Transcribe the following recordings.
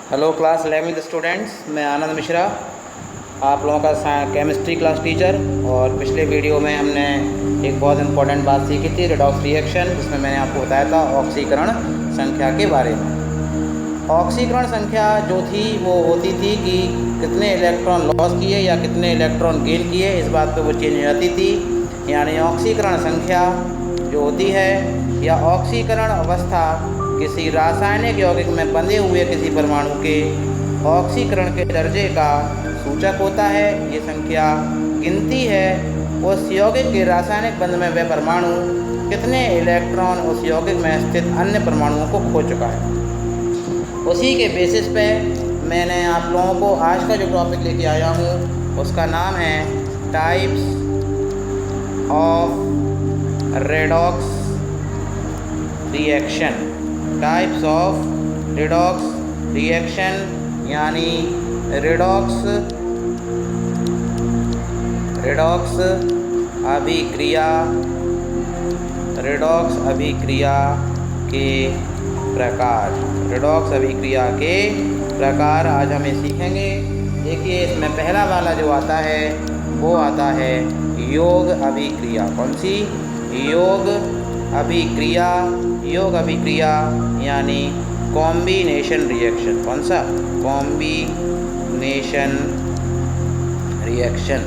Hello class 11th students, मैं आनंद मिश्रा, आप लोगों का केमिस्ट्री क्लास टीचर। और पिछले वीडियो में हमने एक बहुत इंपॉर्टेंट बात सीखी थी, रेडॉक्स रिएक्शन, जिसमें मैंने आपको बताया था ऑक्सीकरण संख्या के बारे में। ऑक्सीकरण संख्या जो थी वो होती थी कि कितने इलेक्ट्रॉन लॉस किए या कितने इलेक्ट्रॉन गेन किए, इस बात पे वो चेंज हो जाती थी। यानी ऑक्सीकरण संख्या जो होती है या ऑक्सीकरण अवस्था किसी रासायनिक यौगिक में बंधे हुए किसी परमाणु के ऑक्सीकरण के दर्जे का सूचक होता है। ये संख्या गिनती है उस यौगिक के रासायनिक बंध में वह परमाणु कितने इलेक्ट्रॉन उस यौगिक में स्थित अन्य परमाणुओं को खो चुका है। उसी के बेसिस पे मैंने आप लोगों को आज का जो टॉपिक लेके आया हूँ उसका नाम है types of redox reaction. Types of redox reaction यानी रेडॉक्स अभिक्रिया के प्रकार। रेडॉक्स अभिक्रिया के प्रकार आज हमें सीखेंगे। देखिए, इसमें पहला वाला जो आता है वो आता है योग अभिक्रिया। कौन सी? योग अभिक्रिया। योग अभिक्रिया यानी कॉम्बिनेशन रिएक्शन। कौन सा? Combination reaction.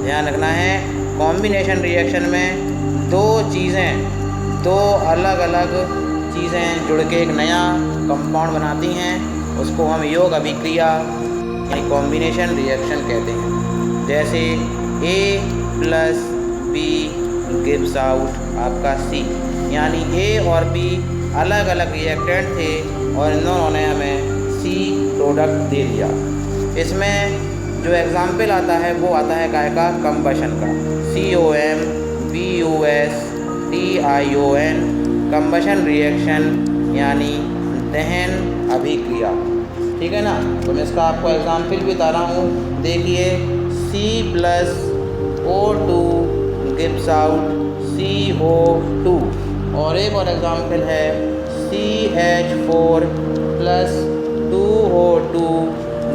ध्यान रखना है, कॉम्बिनेशन रिएक्शन में दो अलग अलग चीज़ें जुड़ के एक नया कंपाउंड बनाती हैं, उसको हम योग अभिक्रिया यानी कॉम्बिनेशन रिएक्शन कहते हैं। जैसे A+B गिव्स आउट आपका C, यानी A और B अलग अलग रिएक्टेंट थे और इन दोनों ने हमें C प्रोडक्ट दे दिया। इसमें जो एग्जाम्पल आता है वो आता है काय का? कंबशन का। COMBUS कंबशन रिएक्शन यानी दहन अभिक्रिया। ठीक है ना? तो मैं इसका आपको एग्जाम्पल भी बता रहा हूँ। देखिए, C+O2 गिव्स आउट CO2। और एक और एग्जाम्पल है CH4+2O2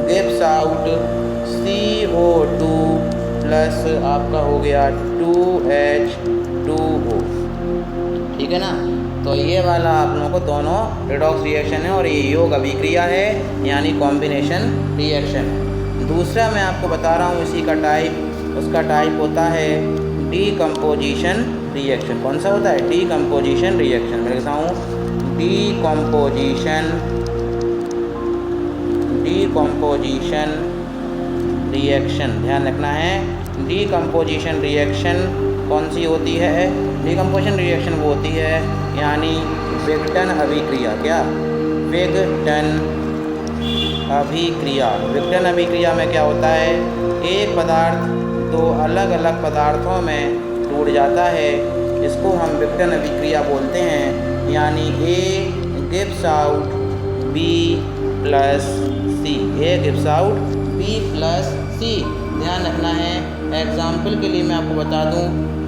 gives out CO2 plus आपका हो गया 2H2O। ठीक है ना? तो ये वाला आप लोगों को दोनों रेडॉक्स रिएक्शन है और ये योग अभिक्रिया है यानी कॉम्बिनेशन रिएक्शन। दूसरा मैं आपको बता रहा हूँ इसी का टाइप, उसका टाइप होता है डीकम्पोजिशन रिएक्शन। कौन सा होता है? Decomposition reaction. मैं लिखता हूँ डीकम्पोजिशन रिएक्शन। ध्यान रखना है, डीकम्पोजिशन रिएक्शन कौन सी होती है? डीकम्पोजिशन रिएक्शन वो होती है यानी विघटन अभिक्रिया। क्या? विघटन अभिक्रिया। विघटन अभिक्रिया में क्या होता है? एक पदार्थ दो अलग अलग पदार्थों में टूट जाता है, इसको हम विघटन अभिक्रिया बोलते हैं। यानी A gives out B+C। A gives out B+C। ध्यान रखना है। एग्जाम्पल के लिए मैं आपको बता दूं,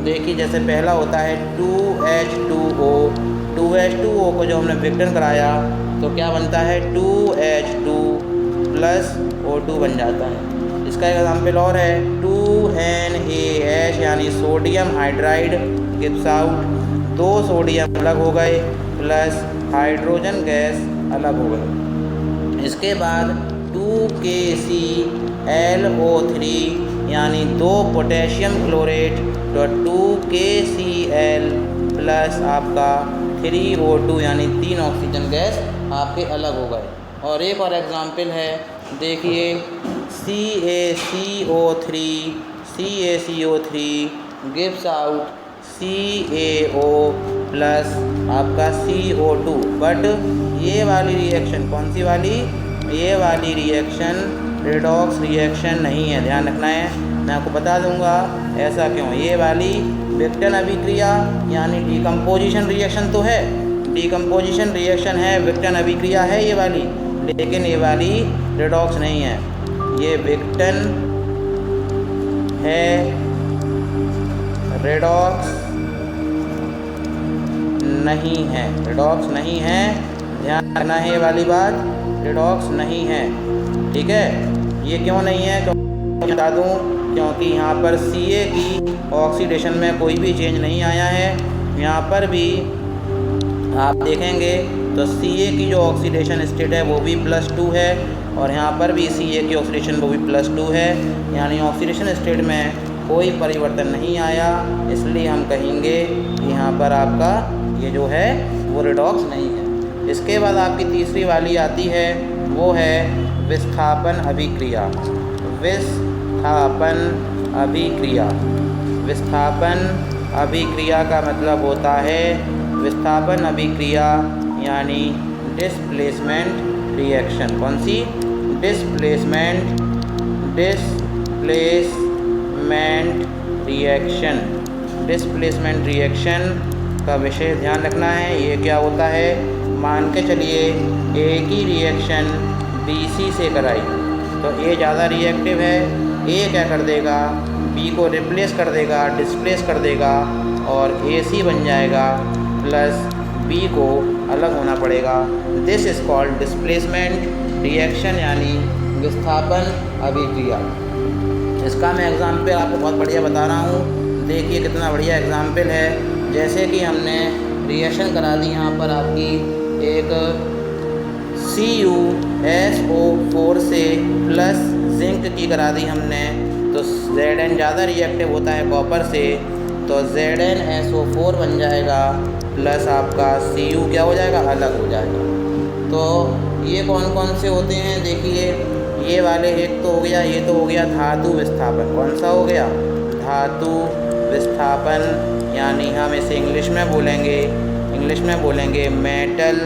देखिए जैसे पहला होता है 2H2O। 2H2O को जो हमने विघटन कराया तो क्या बनता है? 2H2+O2 बन जाता है। इसका एक एग्जाम्पल और है 2NaH यानी सोडियम हाइड्राइड गिव्स आउट। दो सोडियम अलग हो गए प्लस हाइड्रोजन गैस अलग हो गए। इसके बाद 2KClO3 यानी दो पोटेशियम क्लोरेट तो 2KCl प्लस आपका 3O2 यानी 3 ऑक्सीजन गैस आपके अलग हो गए। और एक और एग्जाम्पल है, देखिए CaCO3 gives out CaO plus आपका CO2। बट ये वाली रिएक्शन कौन सी वाली? ये वाली रिएक्शन रेडॉक्स रिएक्शन नहीं है। ध्यान रखना है, मैं आपको बता दूंगा ऐसा क्यों। ये वाली विघटन अभिक्रिया यानी डीकम्पोजिशन रिएक्शन तो है, डीकम्पोजिशन रिएक्शन है, विघटन अभिक्रिया है ये वाली, लेकिन ये वाली रेडॉक्स नहीं है। ये विघटन है, रेडॉक्स नहीं है। रेडॉक्स नहीं है, ध्यान रखना है ये वाली बात। रेडॉक्स नहीं है। ठीक है, ये क्यों नहीं है, बता दूँ, क्योंकि यहाँ पर Ca की ऑक्सीडेशन में कोई भी चेंज नहीं आया है। यहाँ पर भी आप देखेंगे तो Ca की जो ऑक्सीडेशन स्टेट है वो भी +2 है, और यहाँ पर भी Ca की ऑक्सीडेशन वो भी +2 है, यानी ऑक्सीडेशन स्टेट में कोई परिवर्तन नहीं आया। इसलिए हम कहेंगे कि यहाँ पर आपका ये जो है वो रेडॉक्स नहीं है। इसके बाद आपकी तीसरी वाली आती है, वो है विस्थापन अभिक्रिया। विस्थापन अभिक्रिया। विस्थापन अभिक्रिया का मतलब होता है, विस्थापन अभिक्रिया यानी डिस्प्लेसमेंट रिएक्शन। कौन सी? Displacement reaction. डिस्प्लेसमेंट रिएक्शन का विषय ध्यान रखना है। ये क्या होता है, मान के चलिए एक ही रिएक्शन BC से कराई तो A ज़्यादा रिएक्टिव है, A क्या कर देगा, B को रिप्लेस कर देगा, डिस्प्लेस कर देगा, और AC बन जाएगा, प्लस B को अलग होना पड़ेगा। This is called displacement reaction यानी विस्थापन अभिक्रिया। इसका मैं एग्ज़ाम्पल आपको बहुत बढ़िया बता रहा हूँ, देखिए कितना बढ़िया एग्ज़ाम्पल है। जैसे कि हमने रिएक्शन करा दी यहाँ पर आपकी एक CuSO4 से प्लस जिंक की करा दी हमने, तो Zn ज़्यादा रिएक्टिव होता है कॉपर से, तो ZnSO4 बन जाएगा, प्लस आपका Cu क्या हो जाएगा, अलग हो जाएगा। तो ये कौन कौन से होते हैं, देखिए ये वाले एक तो हो गया, ये तो हो गया धातु विस्थापन। कौन सा हो गया, धातु विस्थापन, यानी हम इसे इंग्लिश में बोलेंगे मेटल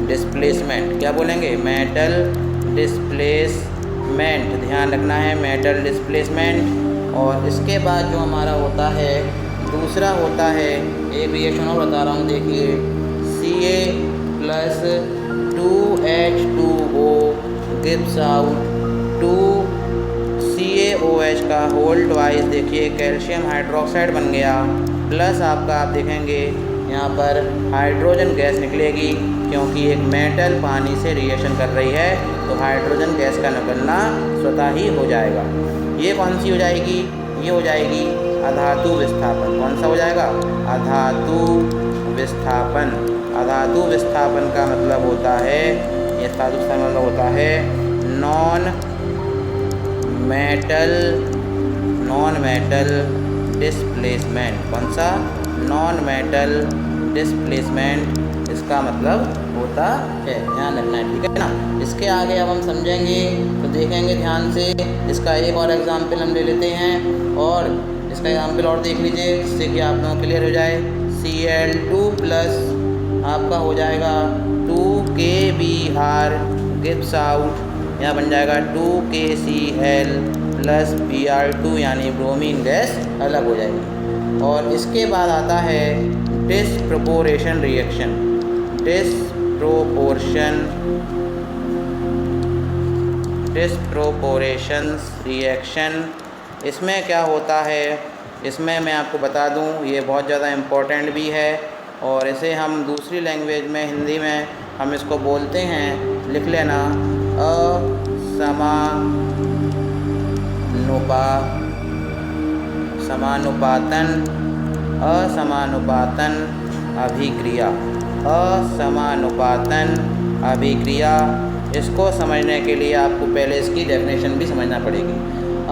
डिस्प्लेसमेंट। क्या बोलेंगे, मेटल डिस्प्लेसमेंट। ध्यान रखना है, मेटल डिस्प्लेसमेंट। और इसके बाद जो हमारा होता है दूसरा होता है, एक रिएक्शन और बता रहा हूँ, देखिए Ca + 2H2O gives out 2CaOH का होल ट्वाइस, देखिए कैल्शियम हाइड्रोक्साइड बन गया, प्लस आपका आप देखेंगे यहाँ पर हाइड्रोजन गैस निकलेगी, क्योंकि एक मेटल पानी से रिएक्शन कर रही है तो हाइड्रोजन गैस का निकलना स्वतः ही हो जाएगा। ये कौन सी हो जाएगी, ये हो जाएगी अधातु विस्थापन। कौन सा हो जाएगा, अधातु विस्थापन। अधातु विस्थापन का मतलब होता है, ये धातु विस्थापन का मतलब होता है नॉन मेटल डिस्प्लेसमेंट। कौन सा, नॉन मेटल डिस्प्लेसमेंट इसका मतलब होता है, ध्यान रखना है, ठीक है ना। इसके आगे अब हम समझेंगे तो देखेंगे ध्यान से। इसका एक और एग्जाम्पल हम ले लेते हैं, और इसका एग्जाम्पल और देख लीजिए, जिससे कि आप लोगों क्लियर हो जाए। Cl2+ आपका हो जाएगा 2KBr गिव्स आउट, यहाँ बन जाएगा 2KCl + Br2, यानी ब्रोमीन गैस अलग हो जाएगी। और इसके बाद आता है डिस्प्रोपोर्शन रिएक्शन। डिस्प्रोपोर्शन रिएक्शन, इसमें क्या होता है, इसमें मैं आपको बता दूं, ये बहुत ज़्यादा इम्पोर्टेंट भी है, और इसे हम दूसरी लैंग्वेज में, हिंदी में हम इसको बोलते हैं, लिख लेना, असमानुपातन अभिक्रिया। असमानुपातन अभिक्रिया, इसको समझने के लिए आपको पहले इसकी डेफिनेशन भी समझना पड़ेगी।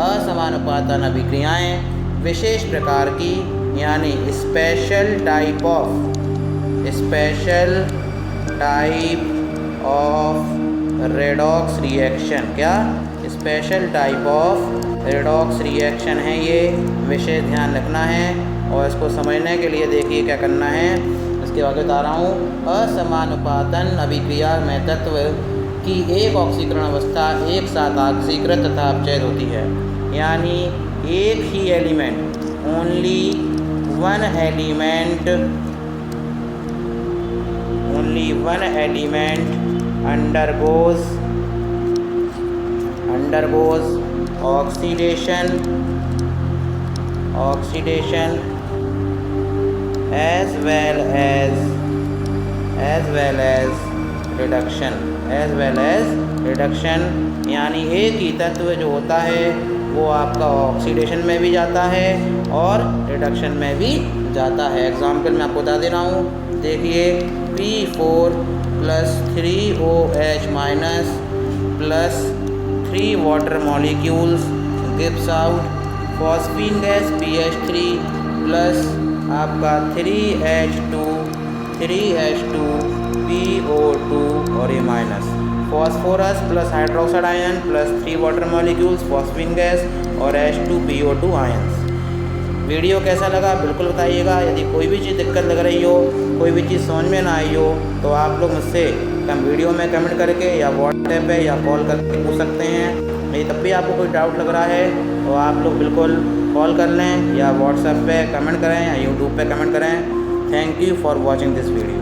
असमानुपातन अभिक्रियाएं विशेष प्रकार की, यानी special type of redox reaction. क्या, special type of redox reaction है ये, विषय ध्यान रखना है। और इसको समझने के लिए देखिए क्या करना है, इसके बाद बता रहा हूँ। असमानुपातन अभिक्रिया में तत्व की एक ऑक्सीकरण अवस्था एक साथ ऑक्सीकृत तथा अपचयित होती है, यानी एक ही element, only one element undergoes oxidation as well as reduction as well as reduction, यानी एक ही तत्व जो होता है वो आपका ऑक्सीडेशन में भी जाता है और रिडक्शन में भी जाता है। एग्जाम्पल मैं आपको बता दे रहा हूँ, देखिए P4 + 3OH minus plus 3 water molecules gives out phosphine gas BH3 plus आपका 3H2 PO2 और ये minus phosphorus plus hydroxide ion plus 3 water molecules phosphine gas और H2PO2 आयन्स। वीडियो कैसा लगा बिल्कुल बताइएगा। यदि कोई भी चीज़ दिक्कत लग रही हो, कोई भी चीज़ समझ में ना आई हो, तो आप लोग मुझसे वीडियो में कमेंट करके या व्हाट्सएप पे या कॉल करके पूछ सकते हैं। नहीं तब भी आपको कोई डाउट लग रहा है तो आप लोग बिल्कुल कॉल कर लें या व्हाट्सएप पे कमेंट करें या यूट्यूब पे कमेंट करें। Thank you for watching this video.